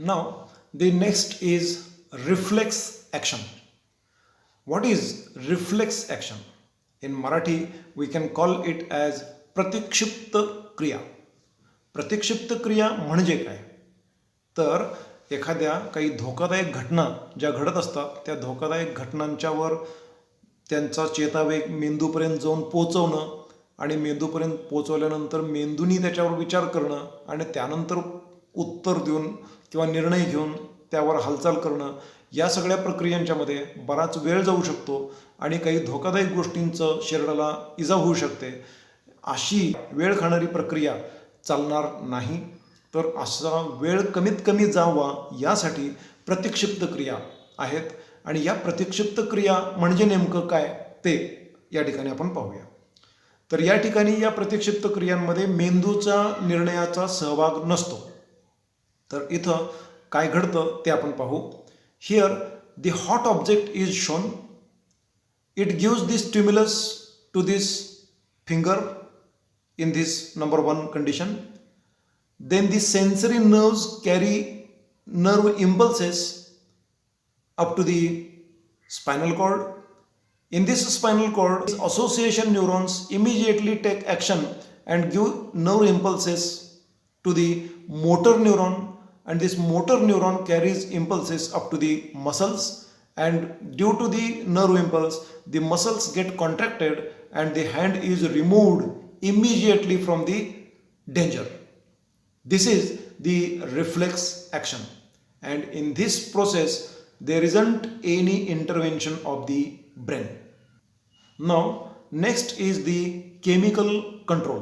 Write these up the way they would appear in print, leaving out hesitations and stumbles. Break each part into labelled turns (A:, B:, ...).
A: Now, the next is reflex action. What is reflex action? In Marathi, we can call it as प्रतिक्षिप्त क्रिया. प्रतिक्षिप्त क्रिया म्हणजे काय? तर एखाद्या काही धोकादायक घटना ज्या घडत असतात त्या धोकादायक घटनांच्यावर त्यांचा चेतावेग मेंदूपर्यंत जाऊन पोचवणं आणि मेंदूपर्यंत पोचवल्यानंतर मेंदूनी त्याच्यावर विचार करणं आणि त्यानंतर उत्तर देऊन किंवा निर्णय घेऊन त्यावर हालचाल करणं, या सगळ्या प्रक्रियांच्यामध्ये बराच वेळ जाऊ शकतो आणि काही धोकादायक गोष्टींचं शरीराला इजा होऊ शकते. अशी वेळ खाणारी प्रक्रिया चालणार नाही. तर असा वेळ कमीत कमी जावा यासाठी प्रतिक्षिप्त क्रिया आहेत आणि या प्रतिक्षिप्त क्रिया म्हणजे नेमकं काय ते या ठिकाणी आपण पाहूया. तर या ठिकाणी या प्रतिक्षिप्त क्रियांमध्ये मेंदूचा निर्णयाचा सहभाग नसतो. तर इथं काय घडतं ते आपण पाहू. Here the hot object is shown. It gives the stimulus to this finger in this number 1 condition. Then the sensory nerves carry nerve impulses up to the spinal cord. In this spinal cord, association neurons immediately take action and give nerve impulses to the motor neuron, and this motor neuron carries impulses up to the muscles, and due to the nerve impulse the muscles get contracted and the hand is removed immediately from the danger. This is the reflex action, and in this process there isn't any intervention of the brain. Now next is the chemical control.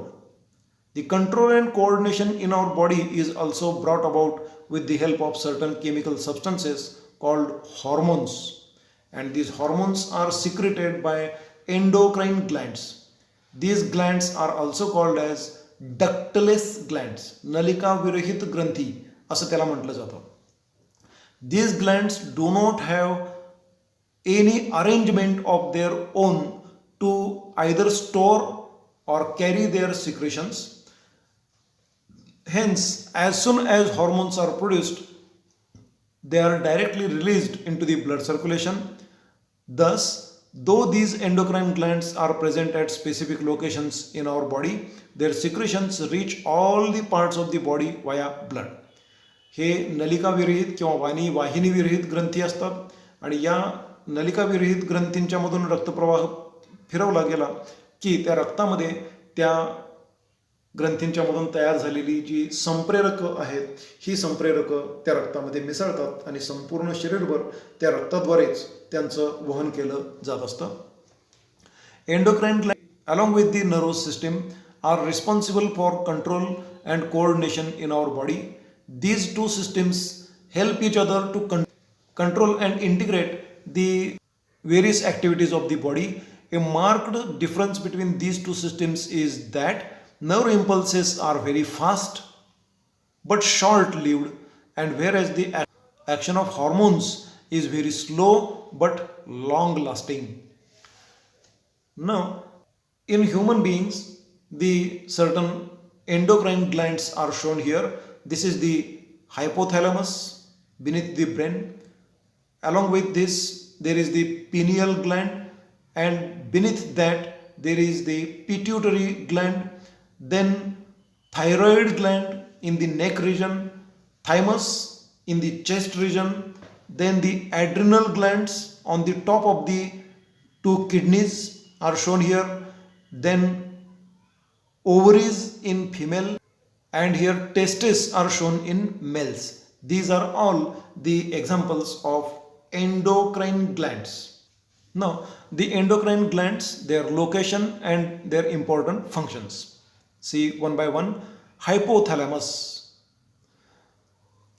A: The control and coordination in our body is also brought about with the help of certain chemical substances called hormones, and these hormones are secreted by endocrine glands. These glands are also called as ductless glands. नलिका विरहित ग्रंथी असं त्याला म्हटलं जातं. These glands do not have any arrangement of their own to either store or carry their secretions. Hence, as soon as hormones are produced, they are directly released into the blood circulation. Thus, though these endocrine glands are present at specific locations in our body, their secretions reach all the parts of the body via blood. हे नलिका विरहित किंवा वाहिनी विरहित ग्रंथी असतात आणि या नलिका विरहित ग्रंथींच्या मधून रक्तप्रवाह फिरवला गेला की त्या रक्तामध्ये त्या ग्रंथींच्या मधून तयार झालेली जी संप्रेरक आहेत ही संप्रेरक त्या रक्तामध्ये मिसळतात आणि संपूर्ण शरीरभर त्या रक्ताद्वारेच त्यांचं वहन केलं जात असतं. Endocrine gland along with the nervous system are responsible for control and coordination in our body. These two systems help each other to control and integrate the various activities of the body. A marked difference between these two systems is that nerve impulses are very fast but short-lived, and whereas the action of hormones is very slow but long-lasting. Now, in human beings, the certain endocrine glands are shown here. This is the hypothalamus beneath the brain. Along with this, there is the pineal gland, and beneath that there is the pituitary gland, then thyroid gland in the neck region, thymus in the chest region, then the adrenal glands on the top of the two kidneys are shown here, then ovaries in female, and here testes are shown in males. These are all the examples of endocrine glands. Now, the endocrine glands, their location and their important functions. See one by one. Hypothalamus.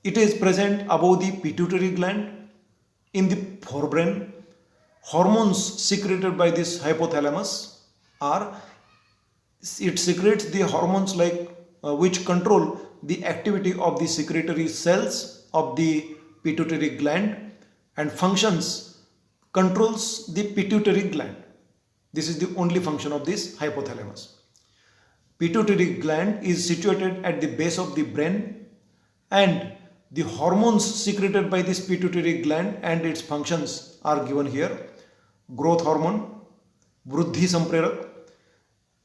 A: It is present above the pituitary gland in the forebrain. Hormones secreted by this hypothalamus are, it secretes the hormones like which control the activity of the secretory cells of the pituitary gland, and functions controls the pituitary gland. This is the only function of this hypothalamus. Pituitary gland is situated at the base of the brain, and The hormones secreted by this pituitary gland and its functions are given here. Growth hormone, Vruddhi Samprerak.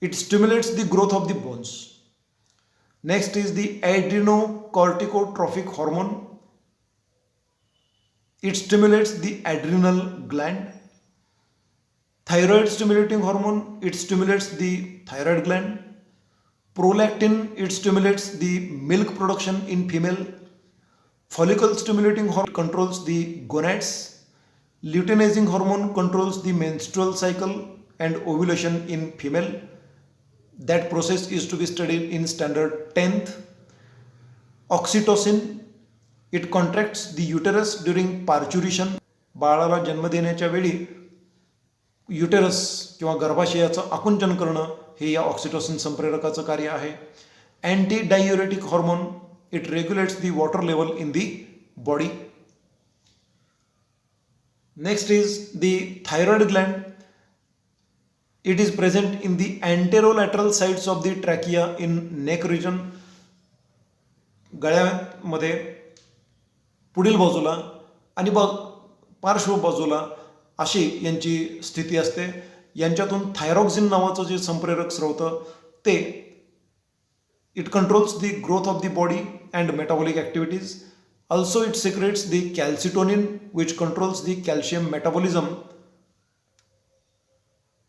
A: It stimulates the growth of the bones. Next is the adrenocorticotropic hormone. It stimulates the adrenal gland. Thyroid stimulating hormone, it stimulates the thyroid gland. Prolactin, it stimulates the milk production in female. Follicle stimulating hormone controls the gonads. Luteinizing hormone controls the menstrual cycle and ovulation in female. That process is to be studied in standard 10th. Oxytocin, it contracts the uterus during parturition. बाळाला जन्म देण्याच्या वेळी uterus किंवा गर्भाशयाचं आकुंचन करणं हे या oxytocin संप्रेरकाचं कार्य आहे. Anti diuretic hormone, it रेग्युलेट्स the water level in the body. Next is the thyroid Gland. It is present in the anterolateral sides of the trachea in neck region. गळ्यामध्ये पुढील बाजूला आणि पार्श्व बाजूला अशी यांची स्थिती असते. यांच्यातून थायरॉक्सिन नावाचं जे संप्रेरक स्रवतं ते it controls the growth of the body and metabolic activities. Also it secretes the calcitonin which controls the calcium metabolism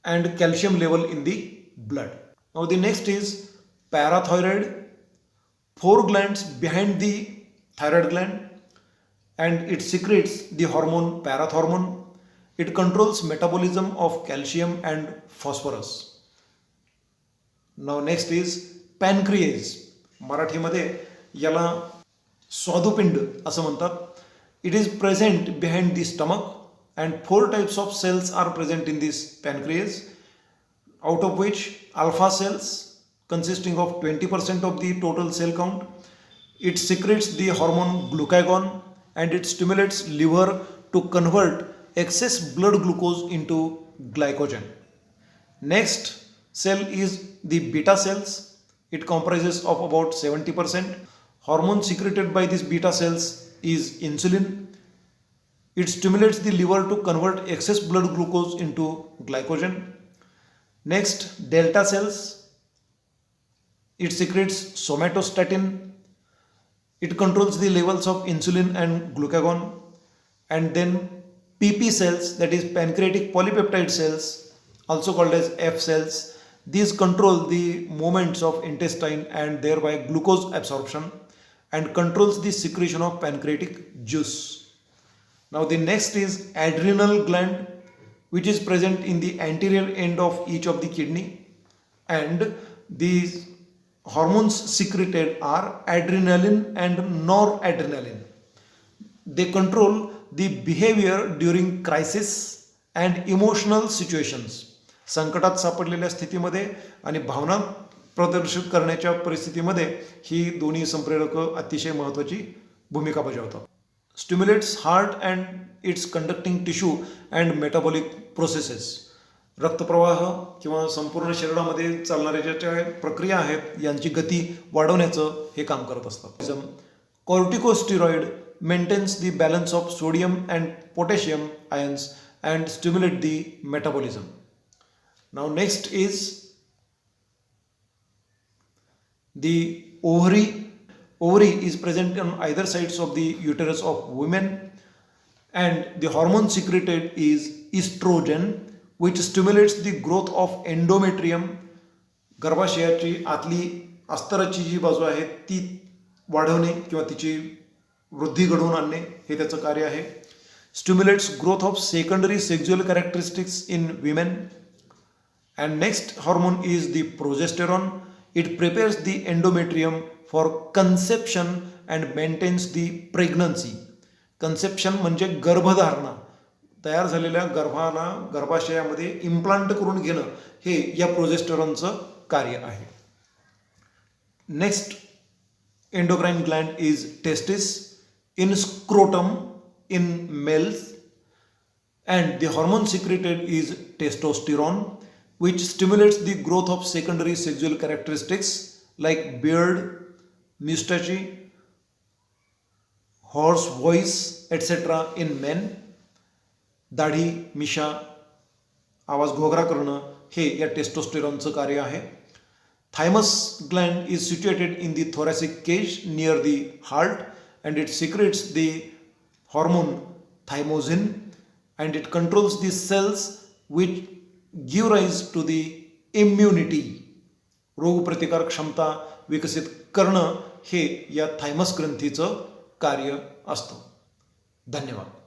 A: and calcium level in the blood. Now the next is parathyroid. 4 glands behind the thyroid gland and it secretes the hormone parathormone. It controls metabolism of calcium and phosphorus. Now next is pancreas. मराठीमध्ये याला स्वादुपिंड असं म्हणतात. It is present behind the stomach. And 4 types of cells are present in this pancreas, out of which alpha cells consisting of 20% of the total cell count. It secretes the hormone glucagon and it stimulates liver to convert excess blood glucose into glycogen. Next cell is the beta cells. It comprises of about 70%. Hormone secreted by these beta cells is insulin. It stimulates the liver to convert excess blood glucose into glycogen. Next, delta cells. It secretes somatostatin. It controls the levels of insulin and glucagon. And then PP cells, that is pancreatic polypeptide cells, also called as F cells. These control the movements of intestine and thereby glucose absorption and controls the secretion of pancreatic juice. Now the next is adrenal gland, which is present in the anterior end of each of the kidney, and these hormones secreted are adrenaline and noradrenaline. They control the behavior during crisis and emotional situations. संकटात सापडलेल्या स्थितीमध्ये आणि भावना प्रदर्शित करण्याच्या परिस्थितीमध्ये ही दोन्ही संप्रेरकं अतिशय महत्त्वाची भूमिका बजावतात. Stimulates heart and its conducting tissue and metabolic processes. रक्तप्रवाह किंवा संपूर्ण शरीरामध्ये चालणाऱ्या ज्या प्रक्रिया आहेत यांची गती वाढवण्याचं हे काम करत असतात. Corticosteroid maintains the balance of sodium and potassium ions and stimulate the metabolism. Now next is the ovary. Ovary is present on either sides of the uterus of women and the hormone secreted is estrogen which stimulates the growth of endometrium. गर्भाशयाची आतली अस्तराची जी बाजू आहे ती वाढवणे किंवा तिची वृद्धी घडवून आणणे हे त्याचं कार्य आहे. Stimulates growth of secondary sexual characteristics in women. And next hormone is the progesterone. It prepares the endometrium for conception and maintains the pregnancy. Conception म्हणजे गर्भधारणा. तयार झालेल्या गर्भाला गर्भाशयामध्ये इम्प्लांट करून घेणं हे या प्रोजेस्टेरॉनचं कार्य आहे. Next endocrine gland is testis in scrotum in males and the hormone secreted is testosterone which stimulates the growth of secondary sexual characteristics like beard, mustache, hoarse voice, etc. in men. दाढी, मिशा, आवाज घोगरा करणं हे या टेस्टोस्टेरॉनचं कार्य आहे. Thymus gland is situated in the thoracic cage near the heart and it secretes the hormone thymosin and it controls the cells which give rise to the immunity. रोगप्रतिकार क्षमता विकसित करणं हे या थायमस ग्रंथीचं कार्य असतं. धन्यवाद.